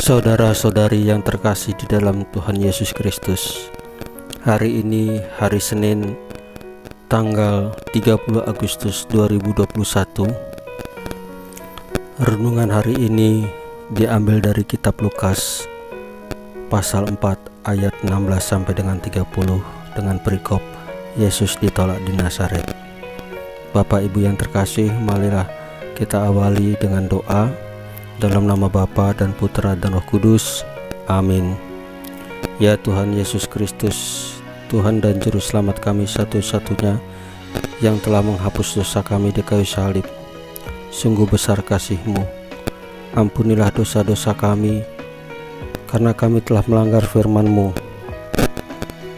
Saudara-saudari yang terkasih di dalam Tuhan Yesus Kristus, hari ini hari Senin tanggal 30 Agustus 2021. Renungan hari ini diambil dari kitab Lukas pasal 4 ayat 16 sampai dengan 30 dengan perikop Yesus ditolak di Nazaret. Bapak Ibu yang terkasih, marilah kita awali dengan doa. Dalam nama Bapa dan Putra dan Roh Kudus. Amin. Ya Tuhan Yesus Kristus, Tuhan dan Juru Selamat kami satu-satunya yang telah menghapus dosa kami di kayu salib. Sungguh besar kasih-Mu. Ampunilah dosa-dosa kami, karena kami telah melanggar firman-Mu.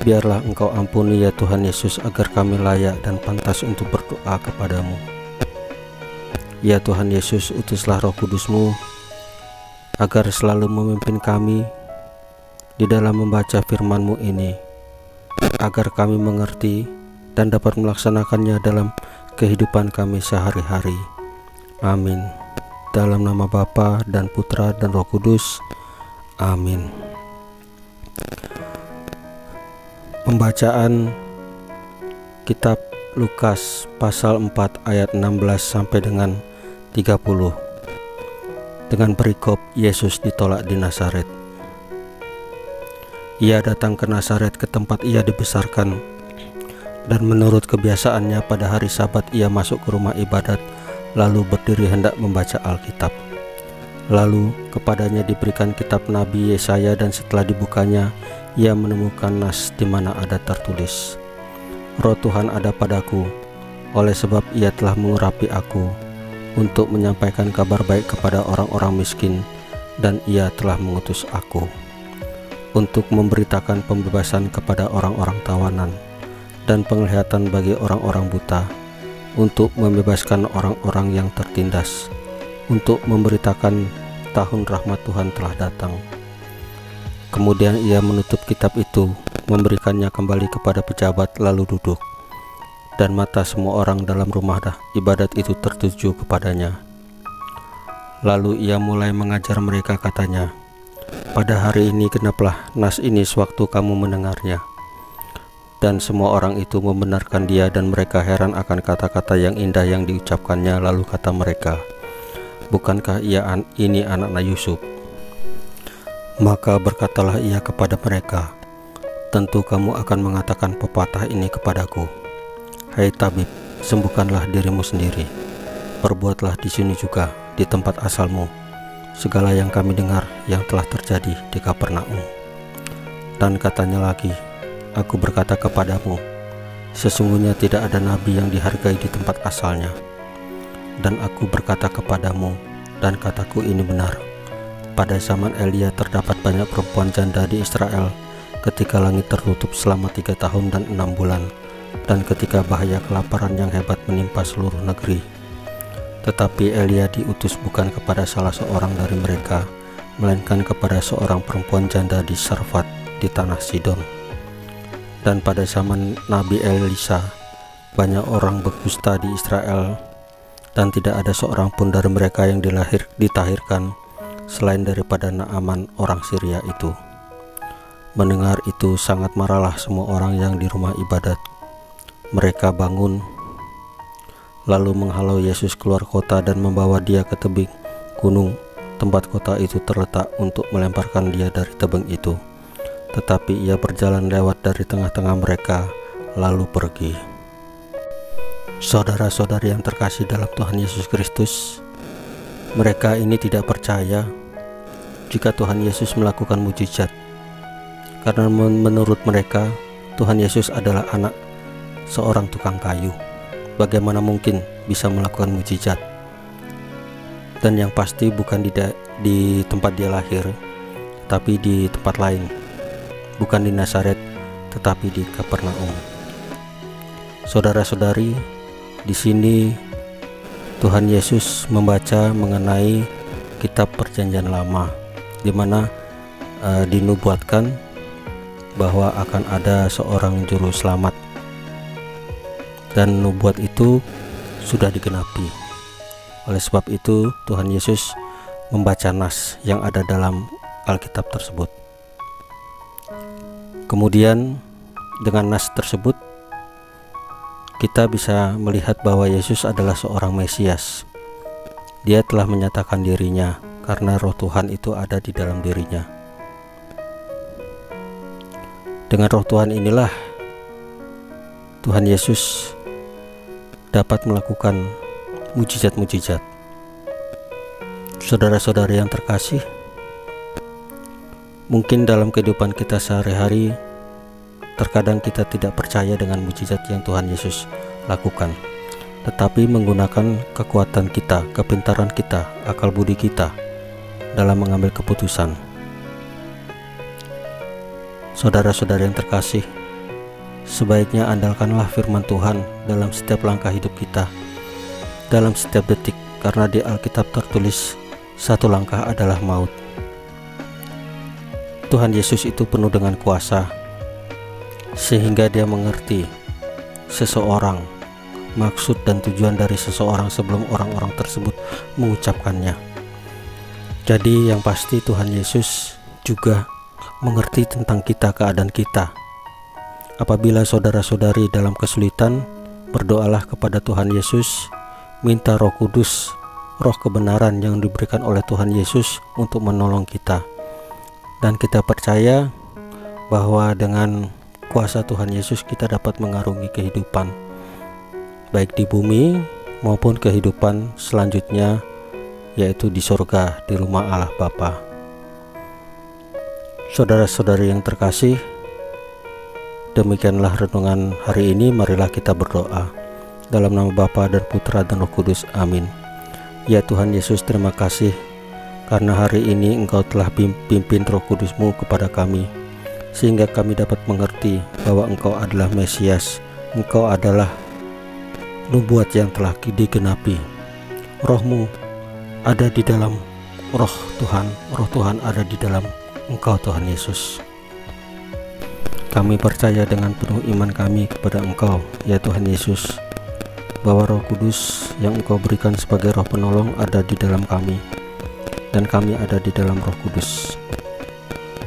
Biarlah Engkau ampuni ya Tuhan Yesus, agar kami layak dan pantas untuk berdoa kepadamu. Ya Tuhan Yesus, utuslah Roh Kudus-Mu agar selalu memimpin kami di dalam membaca firman-Mu ini, agar kami mengerti dan dapat melaksanakannya dalam kehidupan kami sehari-hari. Amin. Dalam nama Bapa dan Putra dan Roh Kudus. Amin. Pembacaan kitab Lukas pasal 4 ayat 16 sampai dengan 30 dengan perikop Yesus ditolak di Nazaret. Ia datang ke Nazaret, ke tempat ia dibesarkan, dan menurut kebiasaannya pada hari Sabat ia masuk ke rumah ibadat, lalu berdiri hendak membaca Alkitab. Lalu kepadanya diberikan kitab Nabi Yesaya, dan setelah dibukanya ia menemukan nas di mana ada tertulis, Roh Tuhan ada padaku, oleh sebab ia telah mengurapi aku untuk menyampaikan kabar baik kepada orang-orang miskin, dan ia telah mengutus aku untuk memberitakan pembebasan kepada orang-orang tawanan dan penglihatan bagi orang-orang buta, untuk membebaskan orang-orang yang tertindas, untuk memberitakan tahun rahmat Tuhan telah datang. Kemudian ia menutup kitab itu, memberikannya kembali kepada pejabat, lalu duduk. Dan mata semua orang dalam rumah ibadat itu tertuju kepadanya. Lalu ia mulai mengajar mereka, katanya, pada hari ini genaplah nas ini sewaktu kamu mendengarnya. Dan semua orang itu membenarkan dia, dan mereka heran akan kata-kata yang indah yang diucapkannya. Lalu kata mereka, bukankah ini anak Yusuf? Maka berkatalah ia kepada mereka, tentu kamu akan mengatakan pepatah ini kepadaku, hai tabib, sembuhkanlah dirimu sendiri. Perbuatlah di sini juga, di tempat asalmu, segala yang kami dengar yang telah terjadi di Kapernaum. Dan katanya lagi, aku berkata kepadamu, sesungguhnya tidak ada nabi yang dihargai di tempat asalnya. Dan aku berkata kepadamu, dan kataku ini benar, pada zaman Elia terdapat banyak perempuan janda di Israel, ketika langit tertutup selama 3 tahun dan 6 bulan, dan ketika bahaya kelaparan yang hebat menimpa seluruh negeri. Tetapi Elia diutus bukan kepada salah seorang dari mereka, melainkan kepada seorang perempuan janda di Sarfat di tanah Sidon. Dan pada zaman Nabi Elisa, banyak orang berdusta di Israel, dan tidak ada seorang pun dari mereka yang ditahirkan selain daripada Naaman orang Syria itu. Mendengar itu sangat marahlah semua orang yang di rumah ibadat. Mereka bangun, lalu menghalau Yesus keluar kota dan membawa dia ke tebing gunung tempat kota itu terletak, untuk melemparkan dia dari tebing itu. Tetapi ia berjalan lewat dari tengah-tengah mereka, lalu pergi. Saudara-saudari yang terkasih dalam Tuhan Yesus Kristus, mereka ini tidak percaya jika Tuhan Yesus melakukan mujizat, karena menurut mereka Tuhan Yesus adalah anak seorang tukang kayu. Bagaimana mungkin bisa melakukan mujizat? Dan yang pasti bukan di tempat dia lahir, tapi di tempat lain, bukan di Nazaret, tetapi di Kapernaum. Saudara-saudari, di sini Tuhan Yesus membaca mengenai kitab Perjanjian Lama, di mana dinubuatkan bahwa akan ada seorang juru selamat, dan nubuat itu sudah digenapi. Oleh sebab itu Tuhan Yesus membaca nas yang ada dalam Alkitab tersebut. Kemudian dengan nas tersebut kita bisa melihat bahwa Yesus adalah seorang Mesias. Dia telah menyatakan dirinya karena Roh Tuhan itu ada di dalam dirinya. Dengan Roh Tuhan inilah Tuhan Yesus dapat melakukan mujizat-mujizat. Saudara-saudara yang terkasih, mungkin dalam kehidupan kita sehari-hari terkadang kita tidak percaya dengan mujizat yang Tuhan Yesus lakukan, tetapi menggunakan kekuatan kita, kepintaran kita, akal budi kita dalam mengambil keputusan. Saudara-saudara yang terkasih, sebaiknya andalkanlah firman Tuhan dalam setiap langkah hidup kita, dalam setiap detik, karena di Alkitab tertulis satu langkah adalah maut. Tuhan Yesus itu penuh dengan kuasa, sehingga dia mengerti seseorang, maksud dan tujuan dari seseorang sebelum orang-orang tersebut mengucapkannya. Jadi yang pasti Tuhan Yesus juga mengerti tentang kita, keadaan kita. Apabila saudara-saudari dalam kesulitan, berdoalah kepada Tuhan Yesus, minta Roh Kudus, roh kebenaran yang diberikan oleh Tuhan Yesus untuk menolong kita. Dan kita percaya bahwa dengan kuasa Tuhan Yesus kita dapat mengarungi kehidupan, baik di bumi maupun kehidupan selanjutnya, yaitu di surga, di rumah Allah Bapa. Saudara-saudari yang terkasih, demikianlah renungan hari ini. Marilah kita berdoa. Dalam nama Bapa dan Putra dan Roh Kudus, amin. Ya Tuhan Yesus, terima kasih karena hari ini Engkau telah pimpin Roh Kudus-Mu kepada kami, sehingga kami dapat mengerti bahwa Engkau adalah Mesias, Engkau adalah nubuat yang telah digenapi. Roh-Mu ada di dalam Roh Tuhan, Roh Tuhan ada di dalam Engkau Tuhan Yesus. Kami percaya dengan penuh iman kami kepada Engkau, ya Tuhan Yesus, bahwa Roh Kudus yang Engkau berikan sebagai Roh penolong ada di dalam kami, dan kami ada di dalam Roh Kudus.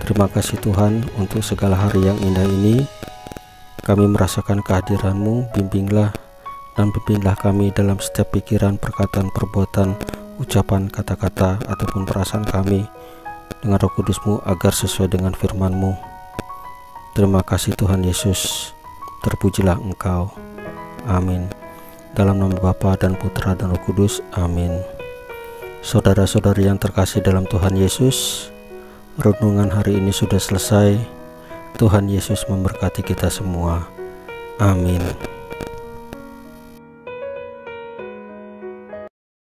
Terima kasih Tuhan untuk segala hari yang indah ini. Kami merasakan kehadiran-Mu, bimbinglah dan pimpinlah kami dalam setiap pikiran, perkataan, perbuatan, ucapan, kata-kata, ataupun perasaan kami dengan Roh Kudus-Mu agar sesuai dengan firman-Mu. Terima kasih Tuhan Yesus, terpujilah Engkau. Amin. Dalam nama Bapa dan Putra dan Roh Kudus, amin. Saudara-saudari yang terkasih dalam Tuhan Yesus, renungan hari ini sudah selesai. Tuhan Yesus memberkati kita semua. Amin.